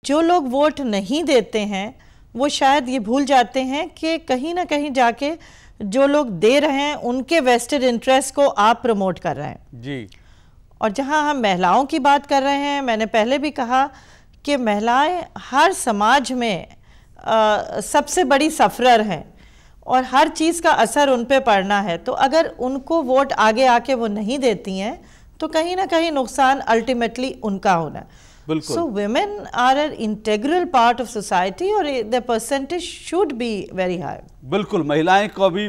जो लोग वोट नहीं देते हैं वो शायद ये भूल जाते हैं कि कहीं ना कहीं जाके जो लोग दे रहे हैं उनके वेस्टेड इंटरेस्ट को आप प्रमोट कर रहे हैं जी। और जहां हम महिलाओं की बात कर रहे हैं, मैंने पहले भी कहा कि महिलाएं हर समाज में सबसे बड़ी सफरर हैं और हर चीज़ का असर उन पे पड़ना है। तो अगर उनको वोट आगे आके वो नहीं देती हैं तो कहीं ना कहीं नुकसान अल्टीमेटली उनका होना है। बिल्कुल। So women are an integral part of society और the percentage should be very high। बिल्कुल, महिलाओं का भी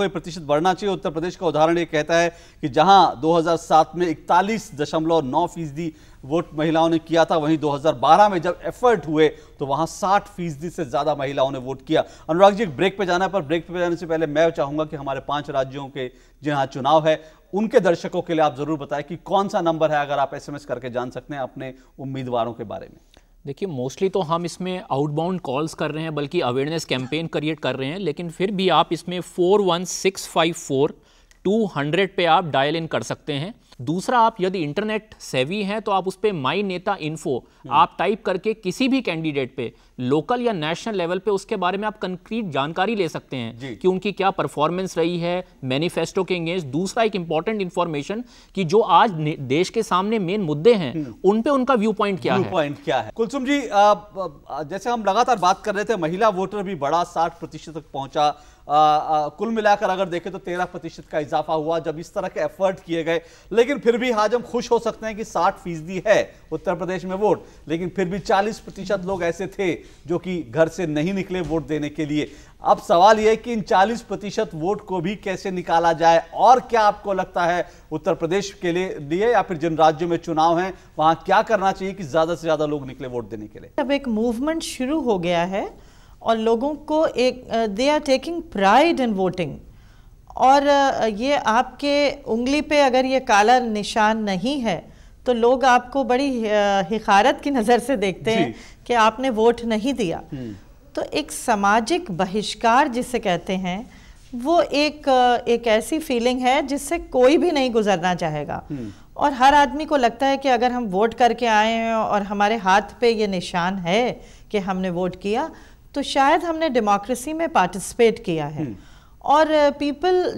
प्रतिशत बढ़ना चाहिए। उत्तर प्रदेश का उदाहरण ये कहता है कि जहां 2007 में 41.9% वोट महिलाओं ने किया था, वहीं 2012 में जब एफर्ट हुए तो वहां 60% से ज्यादा महिलाओं ने वोट किया। अनुराग जी, एक ब्रेक पे जाना है, पर ब्रेक पे जाने से पहले मैं चाहूंगा कि हमारे 5 राज्यों के जहां चुनाव है उनके दर्शकों के लिए आप जरूर बताएं कि कौन सा नंबर है, अगर आप SMS करके जान सकते हैं अपने उम्मीदवारों के बारे में। देखिए, मोस्टली तो हम इसमें आउटबाउंड कॉल्स कर रहे हैं, बल्कि अवेयरनेस कैंपेन क्रिएट कर रहे हैं, लेकिन फिर भी आप इसमें 41654-200 पे आप डायल इन कर सकते हैं। दूसरा, आप यदि इंटरनेट सेवी हैं तो आप उस पर माई नेता इन्फो आप टाइप करके किसी भी कैंडिडेट पे, लोकल या नेशनल लेवल पे, उसके बारे में आप कंक्रीट जानकारी ले सकते हैं कि उनकी क्या परफॉर्मेंस रही है मैनिफेस्टो के अगेंस्ट। दूसरा, एक इंपॉर्टेंट इंफॉर्मेशन कि जो आज देश के सामने मेन मुद्दे हैं उन पे उनका व्यू पॉइंट क्या है। कुलसुम जी, जैसे हम लगातार बात कर रहे थे, महिला वोटर भी बढ़ा, 60% तक पहुंचा। कुल मिलाकर अगर देखें तो 13% का इजाफा हुआ जब इस तरह के एफर्ट किए गए। लेकिन फिर भी आज हम खुश हो सकते हैं कि 60% है उत्तर प्रदेश में वोट, लेकिन फिर भी 40% लोग ऐसे थे जो कि घर से नहीं निकले वोट देने के लिए। अब सवाल यह है कि इन 40% वोट को भी कैसे निकाला जाए, और क्या आपको लगता है उत्तर प्रदेश के लिए या फिर जिन राज्यों में चुनाव हैं वहां क्या करना चाहिए कि ज्यादा से ज्यादा लोग निकले वोट देने के लिए? अब एक मूवमेंट शुरू हो गया है और लोगों को एक they are taking pride in voting, और ये आपके उंगली पे अगर ये काला निशान नहीं है तो लोग आपको बड़ी हिकारत की नज़र से देखते हैं कि आपने वोट नहीं दिया। तो एक सामाजिक बहिष्कार जिसे कहते हैं, वो एक ऐसी फीलिंग है जिससे कोई भी नहीं गुजरना चाहेगा, और हर आदमी को लगता है कि अगर हम वोट करके आए हैं और हमारे हाथ पे ये निशान है कि हमने वोट किया तो शायद हमने डेमोक्रेसी में पार्टिसिपेट किया है। और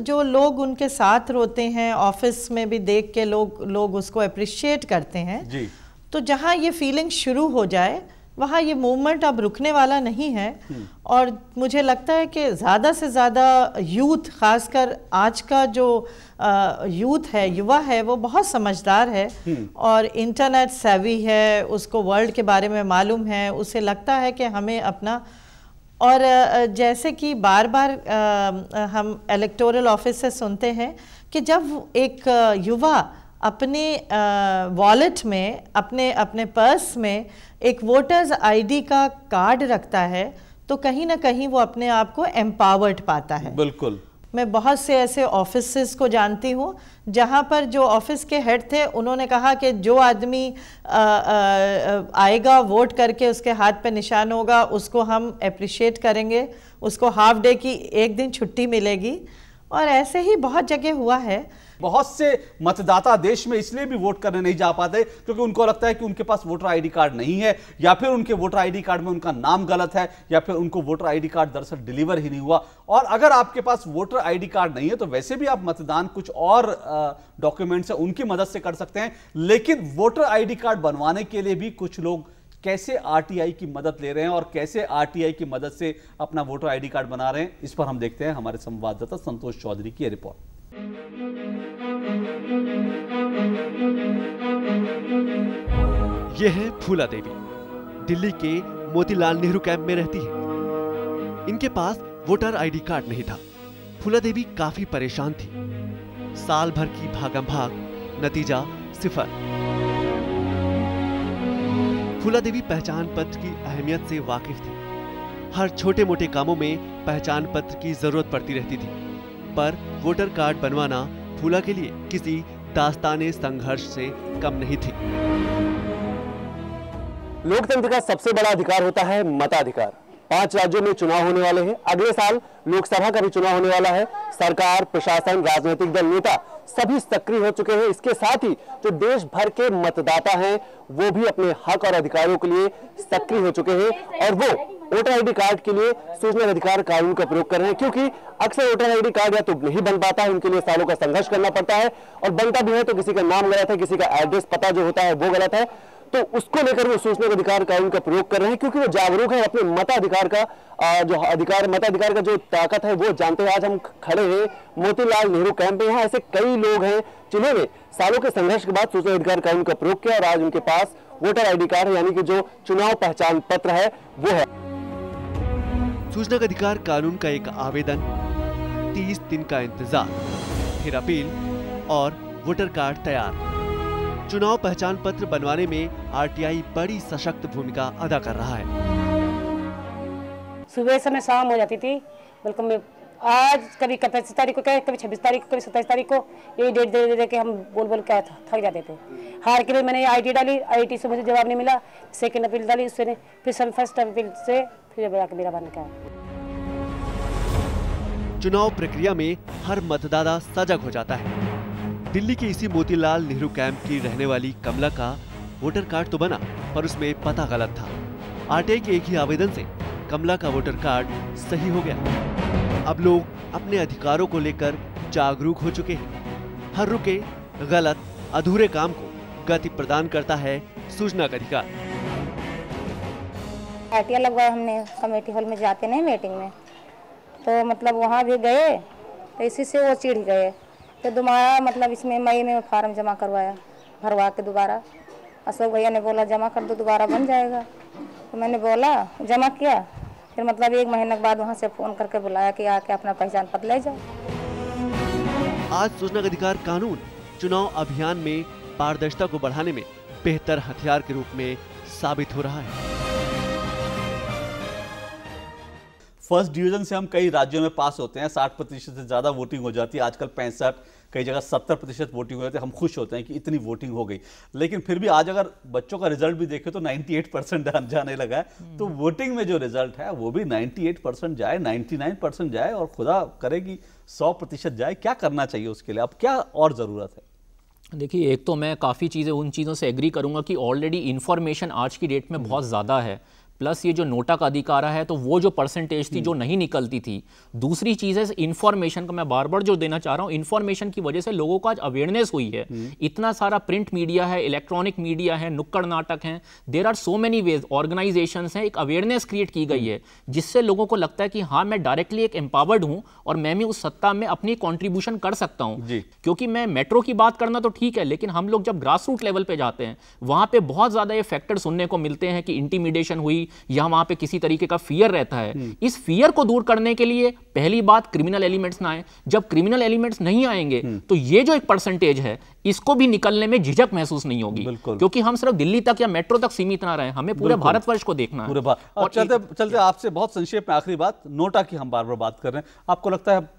जो लोग उनके साथ रोते हैं, ऑफिस में भी देख के लोग उसको अप्रिशिएट करते हैं जी। तो जहाँ ये फीलिंग शुरू हो जाए वहाँ ये मूवमेंट अब रुकने वाला नहीं है। और मुझे लगता है कि ज़्यादा से ज़्यादा यूथ, खासकर आज का जो यूथ है, युवा है, वो बहुत समझदार है और इंटरनेट सेवी है, उसको वर्ल्ड के बारे में मालूम है, उसे लगता है कि हमें अपना, और जैसे कि बार बार हम इलेक्टोरल ऑफिस से सुनते हैं कि जब एक युवा अपने वॉलेट में, अपने पर्स में एक वोटर्स आईडी का कार्ड रखता है तो कहीं ना कहीं वो अपने आप को एम्पावर्ड पाता है। बिल्कुल। मैं बहुत से ऐसे ऑफिसेस को जानती हूँ जहाँ पर जो ऑफिस के हेड थे उन्होंने कहा कि जो आदमी आएगा वोट करके उसके हाथ पे निशान होगा उसको हम अप्रिशिएट करेंगे, उसको हाफ डे की एक दिन छुट्टी मिलेगी। और ऐसे ही बहुत जगह हुआ है। बहुत से मतदाता देश में इसलिए भी वोट करने नहीं जा पाते क्योंकि उनको लगता है कि उनके पास वोटर आईडी कार्ड नहीं है, या फिर उनके वोटर आईडी कार्ड में उनका नाम गलत है, या फिर उनको वोटर आईडी कार्ड दरअसल डिलीवर ही नहीं हुआ। और अगर आपके पास वोटर आईडी कार्ड नहीं है तो वैसे भी आप मतदान कुछ और डॉक्यूमेंट्स है उनकी मदद से कर सकते हैं, लेकिन वोटर आईडी कार्ड बनवाने के लिए भी कुछ लोग कैसे आरटीआई की मदद ले रहे हैं और कैसे आरटीआई की मदद से अपना वोटर आईडी कार्ड बना रहे हैं, इस पर हम देखते हैं हमारे संवाददाता संतोष चौधरी की रिपोर्ट। यह है फूला देवी, दिल्ली के मोतीलाल नेहरू कैंप में रहती है। इनके पास वोटर आईडी कार्ड नहीं था। फूला देवी काफी परेशान थी। साल भर की भागम भाग, नतीजा 0। फूला देवी पहचान पत्र की अहमियत से वाकिफ थी। हर छोटे मोटे कामों में पहचान पत्र की जरूरत पड़ती रहती थी, पर वोटर कार्ड बनवाना फूला के लिए किसी दास्ताने संघर्ष से कम नहीं थी। लोकतंत्र का सबसे बड़ा अधिकार होता है मताधिकार। 5 राज्यों में चुनाव होने वाले हैं। अगले साल लोकसभा का भी चुनाव होने वाला है। सरकार, प्रशासन, राजनीतिक दल, नेता सभी सक्रिय हो चुके हैं। इसके साथ ही जो देश भर के मतदाता हैं वो भी अपने हक और अधिकारों के लिए सक्रिय हो चुके हैं और वो वोटर आईडी कार्ड के लिए सूचना अधिकार कानून का प्रयोग कर रहे हैं, क्योंकि अक्सर वोटर आईडी कार्ड या तो नहीं बन पाता है, उनके लिए सालों का संघर्ष करना पड़ता है, और बनता भी है तो किसी का नाम गलत है, किसी का एड्रेस पता जो होता है वो गलत है। तो उसको लेकर वो सूचना अधिकार कानून का प्रयोग कर रहे हैं, क्योंकि वो जागरूक है, अपने मताधिकार का मताधिकार का जो ताकत है वो जानते हैं। आज हम खड़े हैं मोतीलाल नेहरू कैंप में। यहाँ ऐसे कई लोग हैं जिन्होंने सालों के संघर्ष के बाद सूचना अधिकार कानून का प्रयोग किया और आज उनके पास वोटर आईडी कार्ड है, यानी कि जो चुनाव पहचान पत्र है वो है। सूचना अधिकार कानून का एक आवेदन, 30 दिन का इंतजार, फिर अपील और वोटर कार्ड तैयार। चुनाव पहचान पत्र बनवाने में आरटीआई बड़ी सशक्त भूमिका अदा कर रहा है। सुबह समय शाम हो जाती थी, बल्कि मैं आज कभी 25 तारीख को कहे, कभी 26 तारीख को, कभी 27 तारीख को, यही डेट दे दे के हम बोल के थक जाते थे। हार के लिए मैंने आईटी डाली, आईटी से मुझे जवाब नहीं मिला, सेकंड अपील डाली, उससे फिर फर्स्ट अपील से फिर जाके मेरा बन गया। चुनाव प्रक्रिया में हर मतदाता सजग हो जाता है। दिल्ली के इसी मोतीलाल नेहरू कैंप की रहने वाली कमला का वोटर कार्ड तो बना, पर उसमें पता गलत था। आरटीआई के एक ही आवेदन से कमला का वोटर कार्ड सही हो गया। अब लोग अपने अधिकारों को लेकर जागरूक हो चुके हैं। हर रुके गलत अधूरे काम को गति प्रदान करता है सूचना का अधिकार। आरटीआई लगवाया हमने कमेटी हॉल में जाते नहीं मीटिंग में, तो मतलब वहाँ भी गए तो इसी से वो चिढ़ गए। तो दोबारा मतलब इसमें मई में फार्म जमा करवाया, भरवा के दोबारा अशोक भैया ने बोला जमा कर दो दोबारा बन जाएगा। तो मैंने बोला जमा किया, फिर मतलब 1 महीने के बाद वहाँ से फोन करके बुलाया कि आके अपना पहचान पत्र ले जाओ। आज सूचना अधिकार कानून चुनाव अभियान में पारदर्शिता को बढ़ाने में बेहतर हथियार के रूप में साबित हो रहा है। फर्स्ट डिवीजन से हम कई राज्यों में पास होते हैं, 60% से ज्यादा वोटिंग हो जाती है, आजकल 65, कई जगह 70% वोटिंग हो जाती है। हम खुश होते हैं कि इतनी वोटिंग हो गई, लेकिन फिर भी आज अगर बच्चों का रिजल्ट भी देखें तो 98% जाने लगा है। तो वोटिंग में जो रिजल्ट है वो भी 98% जाए, 99% जाए, और खुदा करे कि 100% जाए। क्या करना चाहिए उसके लिए, अब क्या और जरूरत है? देखिए, एक तो मैं काफ़ी चीज़ें उन चीज़ों से एग्री करूंगा कि ऑलरेडी इन्फॉर्मेशन आज की डेट में बहुत ज़्यादा है, प्लस ये जो नोटा का अधिकार है तो वो जो परसेंटेज थी जो नहीं निकलती थी। दूसरी चीज़ है इन्फॉर्मेशन का मैं बार बार जो देना चाह रहा हूँ, इन्फॉर्मेशन की वजह से लोगों को आज अवेयरनेस हुई है। इतना सारा प्रिंट मीडिया है, इलेक्ट्रॉनिक मीडिया है, नुक्कड़ नाटक हैं, there are so many ways, organisations हैं, एक अवेयरनेस क्रिएट की गई है जिससे लोगों को लगता है कि हाँ मैं डायरेक्टली एक एम्पावर्ड हूँ और मैं भी उस सत्ता में अपनी कॉन्ट्रीब्यूशन कर सकता हूँ। क्योंकि मैं मेट्रो की बात करना तो ठीक है, लेकिन हम लोग जब ग्रास रूट लेवल पे जाते हैं वहां पे बहुत ज्यादा ये फैक्टर सुनने को मिलते हैं कि इंटिमिडेशन हुई या वहां पे किसी तरीके का फियर रहता है। इस फियर को दूर करने के लिए पहली बात क्रिमिनल एलिमेंट्स ना आए। जब क्रिमिनल एलिमेंट्स नहीं आएंगे तो ये जो एक परसेंटेज है इसको भी निकलने में झिझक महसूस नहीं होगी, क्योंकि हम सिर्फ दिल्ली तक या मेट्रो तक सीमित ना रहे, हमें पूरे भारतवर्ष को देखना है। और चलते आपसे बहुत संक्षेप में आखिरी बात, नोटा की हम बार बार बात कर रहे हैं, आपको लगता है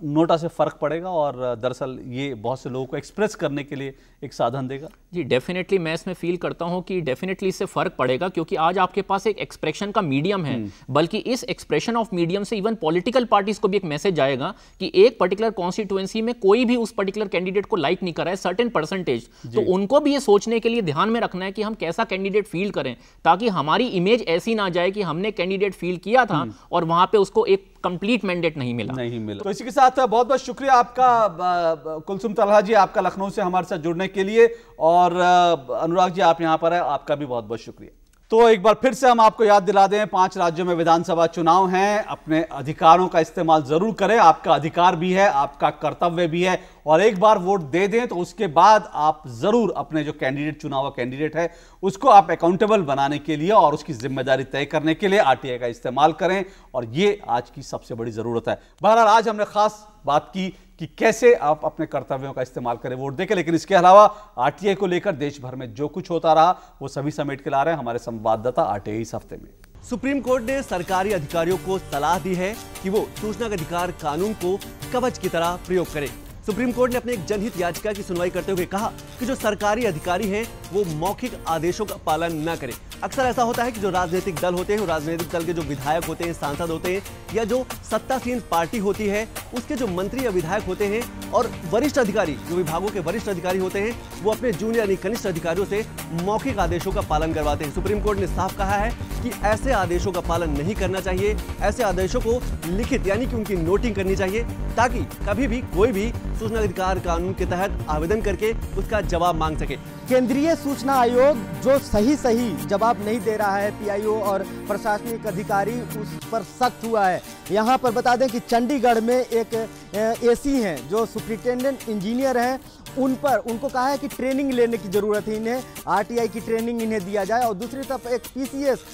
नोटा से फर्क पड़ेगा और दरअसल ये बहुत से लोगों को एक्सप्रेस करने के लिए एक साधन देगा? जी डेफिनेटली, मैं इसमें फील करता हूं कि डेफिनेटली इससे फर्क पड़ेगा, क्योंकि आज आपके पास एक एक्सप्रेशन का मीडियम है, बल्कि इस एक्सप्रेशन ऑफ मीडियम से इवन पॉलिटिकल पार्टीज को भी एक मैसेज जाएगा कि एक पर्टिकुलर कॉन्स्टिट्यूएंसी में कोई भी उस पर्टिकुलर कैंडिडेट को लाइक नहीं कर रहा है सर्टेन परसेंटेज, तो उनको भी ये सोचने के लिए ध्यान में रखना है कि हम कैसा कैंडिडेट फील करें, ताकि हमारी इमेज ऐसी ना जाए कि हमने कैंडिडेट फील किया था और वहां पे उसको एक कंप्लीट मैंडेट नहीं मिला। तो इसी के साथ बहुत बहुत शुक्रिया आपका कुलसुम तलहा जी, आपका लखनऊ से हमारे साथ जुड़ने के लिए, और अनुराग जी आप यहां पर है, आपका भी बहुत बहुत शुक्रिया। तो एक बार फिर से हम आपको याद दिला दें, 5 राज्यों में विधानसभा चुनाव हैं, अपने अधिकारों का इस्तेमाल जरूर करें, आपका अधिकार भी है, आपका कर्तव्य भी है, और एक बार वोट दे दें तो उसके बाद आप जरूर अपने जो कैंडिडेट चुना हुआ कैंडिडेट है उसको आप अकाउंटेबल बनाने के लिए और उसकी जिम्मेदारी तय करने के लिए आरटीआई का इस्तेमाल करें, और ये आज की सबसे बड़ी जरूरत है। बहरहाल आज हमने खास बात की कि कैसे आप अपने कर्तव्यों का इस्तेमाल करें वोट देकर, लेकिन इसके अलावा आरटीआई को लेकर देश भर में जो कुछ होता रहा वो सभी समेट के ला रहे हैं हमारे संवाददाता आरटीआई इस हफ्ते में। सुप्रीम कोर्ट ने सरकारी अधिकारियों को सलाह दी है कि वो सूचना अधिकार कानून को कवच की तरह प्रयोग करें। सुप्रीम कोर्ट ने अपने एक जनहित याचिका की सुनवाई करते हुए कहा कि जो सरकारी अधिकारी हैं वो मौखिक आदेशों का पालन न करें। अक्सर ऐसा होता है कि जो राजनीतिक दल होते हैं, राजनीतिक दल के जो विधायक होते हैं, सांसद होते हैं, या जो सत्तासीन पार्टी होती है उसके जो मंत्री या विधायक होते हैं और वरिष्ठ अधिकारी, जो विभागों के वरिष्ठ अधिकारी होते हैं, वो अपने जूनियर यानी कनिष्ठ अधिकारियों से मौखिक आदेशों का पालन करवाते हैं। सुप्रीम कोर्ट ने साफ कहा है कि ऐसे आदेशों का पालन नहीं करना चाहिए। ऐसे आदेशों को लिखित यानी कि उनकी नोटिंग करनी चाहिए, ताकि कभी भी कोई भी सूचना अधिकार कानून के तहत आवेदन करके उसका जवाब मांग सके। केंद्रीय सूचना आयोग जो सही जवाब नहीं दे रहा है, पीआईओ और प्रशासनिक अधिकारी उस पर सख्त हुआ है। यहाँ पर बता दें कि चंडीगढ़ में एक एसी हैं जो सुपरिटेंडेंट इंजीनियर हैं, उनको कहा है कि ट्रेनिंग लेने की ज़रूरत है, इन्हें आरटीआई की ट्रेनिंग इन्हें दिया जाए। और दूसरी तरफ एक पीसीएस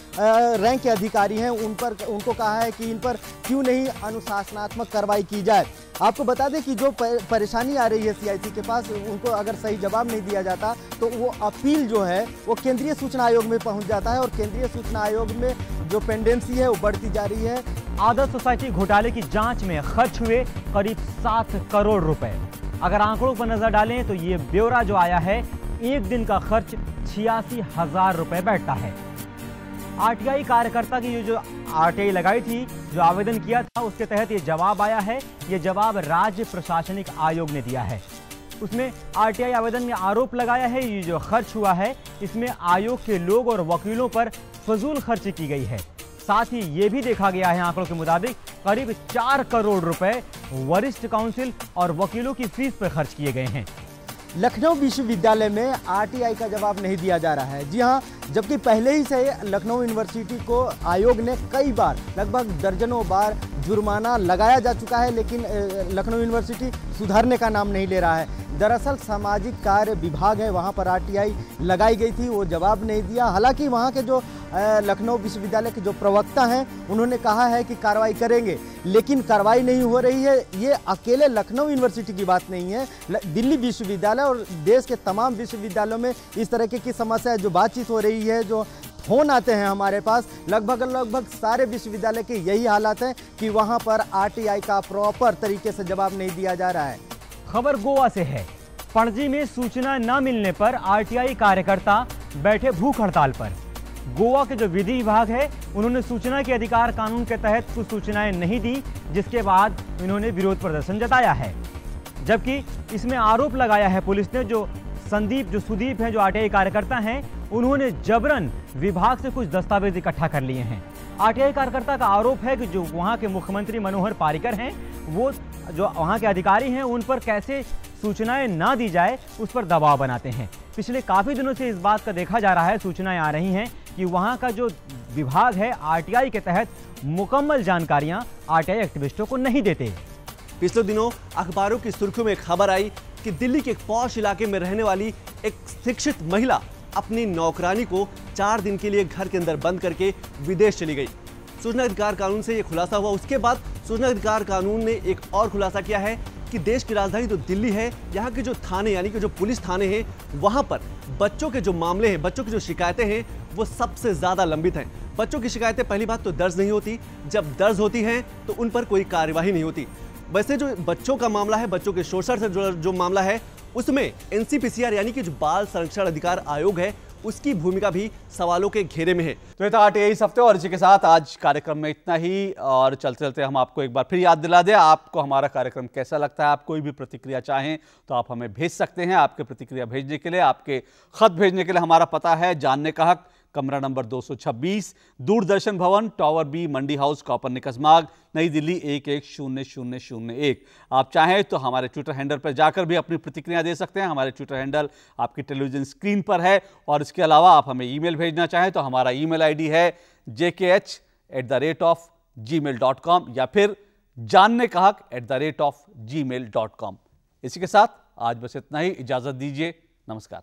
रैंक के अधिकारी हैं, उनको कहा है कि इन पर क्यों नहीं अनुशासनात्मक कार्रवाई की जाए। आपको बता दें कि जो परेशानी आ रही है सीआईसी के पास, उनको अगर सही जवाब नहीं दिया जाता तो वो अपील जो है वो केंद्रीय सूचना आयोग में पहुंच जाता है और केंद्रीय सूचना आयोग में जो पेंडेंसी है वो बढ़ती जा रही है। आदर्श सोसाइटी घोटाले की जांच में खर्च हुए करीब 7 करोड़ रुपए। अगर आंकड़ों पर नजर डालें तो ये ब्यौरा जो आया है, एक दिन का खर्च 86,000 रुपए बैठता है। आरटीआई कार्यकर्ता की जो आरटीआई लगाई थी, जो आवेदन किया था, उसके तहत ये जवाब आया है। ये जवाब राज्य प्रशासनिक आयोग ने दिया है। उसमें आरटीआई आवेदन में आरोप लगाया है ये जो खर्च हुआ है इसमें आयोग के लोग और वकीलों पर फजूल खर्ची की गई है। साथ ही ये भी देखा गया है आंकड़ों के मुताबिक करीब 4 करोड़ रुपए वरिष्ठ काउंसिल और वकीलों की फीस पर खर्च किए गए हैं। लखनऊ विश्वविद्यालय में आरटीआई का जवाब नहीं दिया जा रहा है। जी हां, जबकि पहले ही से लखनऊ यूनिवर्सिटी को आयोग ने कई बार, लगभग दर्जनों बार जुर्माना लगाया जा चुका है, लेकिन लखनऊ यूनिवर्सिटी सुधरने का नाम नहीं ले रहा है। दरअसल सामाजिक कार्य विभाग है, वहां पर आरटीआई लगाई गई थी, वो जवाब नहीं दिया। हालांकि वहां के जो लखनऊ विश्वविद्यालय के जो प्रवक्ता हैं उन्होंने कहा है कि कार्रवाई करेंगे, लेकिन कार्रवाई नहीं हो रही है। ये अकेले लखनऊ यूनिवर्सिटी की बात नहीं है, दिल्ली विश्वविद्यालय और देश के तमाम विश्वविद्यालयों में इस तरह की समस्या है। जो बातचीत हो रही है, जो फोन आते हैं हमारे पास, लगभग सारे विश्वविद्यालय के यही हालात हैं कि वहां पर आरटीआई का प्रॉपर तरीके से जवाब नहीं दिया जा रहा है। खबर गोवा से है। पणजी में सूचना न मिलने पर आरटीआई कार्यकर्ता बैठे भूख हड़ताल पर। गोवा के जो विधि विभाग है उन्होंने सूचना के अधिकार कानून के तहत कुछ सूचनाएं नहीं दी, जिसके बाद इन्होंने विरोध प्रदर्शन जताया है। जबकि इसमें आरोप लगाया है पुलिस ने, जो सुदीप हैं, जो आरटीआई कार्यकर्ता हैं, उन्होंने जबरन विभाग से कुछ दस्तावेज इकट्ठा कर लिए हैं। आरटीआई कार्यकर्ता का आरोप है कि जो वहां के मुख्यमंत्री मनोहर पारिकर हैं, वो जो वहां के अधिकारी हैं उन पर कैसे सूचनाएं ना दी जाए उस पर दबाव बनाते हैं। पिछले काफ़ी दिनों से इस बात का देखा जा रहा है, सूचनाएं आ रही हैं कि वहां का जो विभाग है आरटीआई के तहत मुकम्मल जानकारियां आरटीआई एक्टिविस्टों को नहीं देते। पिछले दिनों अखबारों की सुर्खियों में खबर आई कि दिल्ली के एक पॉश इलाके में रहने वाली एक शिक्षित महिला अपनी नौकरानी को 4 दिन के लिए घर के अंदर बंद करके विदेश चली गई। सूचना अधिकार कानून से यह खुलासा हुआ। उसके बाद सूचना अधिकार कानून ने एक और खुलासा किया है कि देश की राजधानी जो दिल्ली है, यहाँ के जो थाने यानी कि जो पुलिस थाने हैं, वहाँ पर बच्चों के जो मामले हैं, बच्चों की जो शिकायतें हैं, वो सबसे ज़्यादा लंबित हैं। बच्चों की शिकायतें पहली बात तो दर्ज नहीं होती, जब दर्ज होती हैं तो उन पर कोई कार्यवाही नहीं होती। वैसे जो बच्चों का मामला है, बच्चों के शोषण से जो मामला है, उसमें एनसीपीसीआर यानी कि जो बाल संरक्षण अधिकार आयोग है, उसकी भूमिका भी सवालों के घेरे में है। तो ये था आरटीआई इस हफ्ते, और इसी के साथ आज कार्यक्रम में इतना ही। और चलते चलते हम आपको एक बार फिर याद दिला दें, आपको हमारा कार्यक्रम कैसा लगता है। आप कोई भी प्रतिक्रिया चाहें तो आप हमें भेज सकते हैं। आपके प्रतिक्रिया भेजने के लिए, आपके खत भेजने के लिए हमारा पता है जानने का हक, कमरा नंबर 226, दूरदर्शन भवन, टावर बी, मंडी हाउस, कॉपर निकस मार्ग, नई दिल्ली 110001। आप चाहें तो हमारे ट्विटर हैंडल पर जाकर भी अपनी प्रतिक्रिया दे सकते हैं। हमारे ट्विटर हैंडल आपकी टेलीविजन स्क्रीन पर है। और इसके अलावा आप हमें ईमेल भेजना चाहें तो हमारा ईमेल आईडी है jkh@gmail.com या फिर जानने का हक @gmail.com। इसी के साथ आज बस इतना ही। इजाजत दीजिए। नमस्कार।